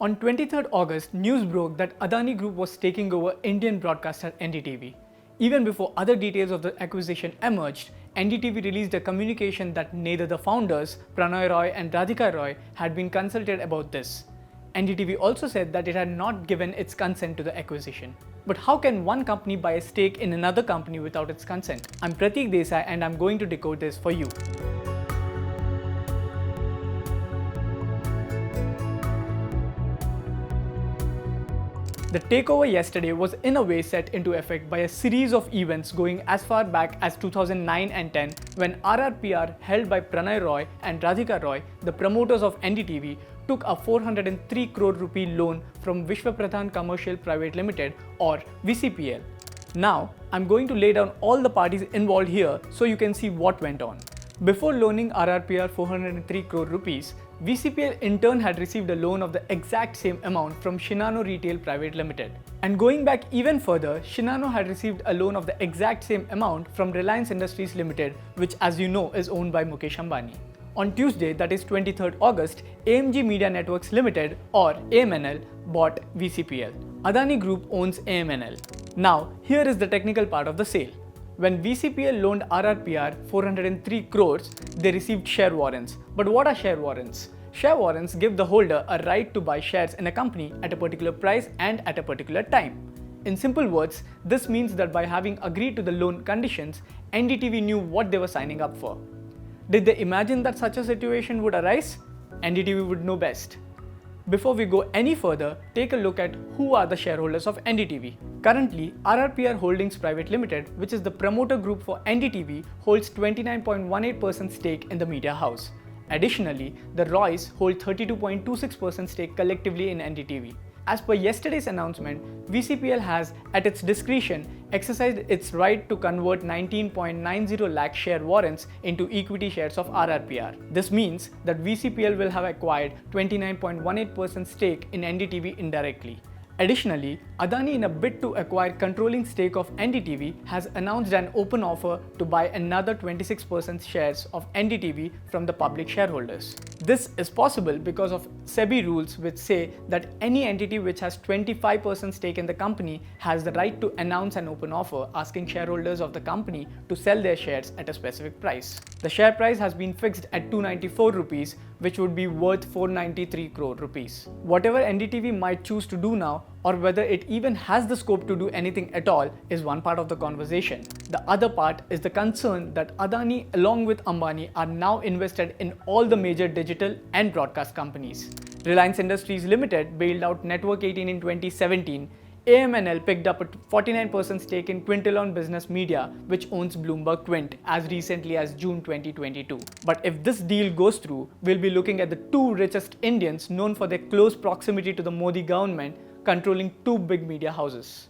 On 23rd August, news broke that Adani Group was taking over Indian broadcaster NDTV. Even before other details of the acquisition emerged, NDTV released a communication that neither the founders, Pranay Roy and Radhika Roy, had been consulted about this. NDTV also said that it had not given its consent to the acquisition. But how can one company buy a stake in another company without its consent? I'm Prathik Desai and I'm going to decode this for you. The takeover yesterday was in a way set into effect by a series of events going as far back as 2009 and 10 when RRPR, held by Pranay Roy and Radhika Roy, the promoters of NDTV, took a 403 crore rupee loan from Vishwapradhan Commercial Private Limited or VCPL. Now, I'm going to lay down all the parties involved here so you can see what went on. Before loaning RRPR 403 crore rupees, VCPL in turn had received a loan of the exact same amount from Shinano Retail Private Limited. And going back even further, Shinano had received a loan of the exact same amount from Reliance Industries Limited, which as you know is owned by Mukesh Ambani. On Tuesday, that is 23rd August, AMG Media Networks Limited or AMNL bought VCPL. Adani Group owns AMNL. Now, here is the technical part of the sale. When VCPL loaned RRPR 403 crores, they received share warrants. But what are share warrants? Share warrants give the holder a right to buy shares in a company at a particular price and at a particular time. In simple words, this means that by having agreed to the loan conditions, NDTV knew what they were signing up for. Did they imagine that such a situation would arise? NDTV would know best. Before we go any further, take a look at who are the shareholders of NDTV. Currently, RRPR Holdings Private Limited, which is the promoter group for NDTV, holds 29.18% stake in the media house. Additionally, the Roys hold 32.26% stake collectively in NDTV. As per yesterday's announcement, VCPL has, at its discretion, exercised its right to convert 19.90 lakh share warrants into equity shares of RRPR. This means that VCPL will have acquired 29.18% stake in NDTV indirectly. Additionally, Adani, in a bid to acquire controlling stake of NDTV, has announced an open offer to buy another 26% shares of NDTV from the public shareholders. This is possible because of SEBI rules which say that any entity which has 25% stake in the company has the right to announce an open offer asking shareholders of the company to sell their shares at a specific price. The share price has been fixed at 294 rupees, which would be worth 493 crore rupees. Whatever NDTV might choose to do now, or whether it even has the scope to do anything at all, is one part of the conversation. The other part is the concern that Adani along with Ambani are now invested in all the major digital and broadcast companies. Reliance Industries Limited bailed out Network 18 in 2017. AMNL picked up a 49% stake in Quintilon Business Media, which owns Bloomberg Quint, as recently as June 2022. But if this deal goes through, we'll be looking at the two richest Indians known for their close proximity to the Modi government, controlling two big media houses.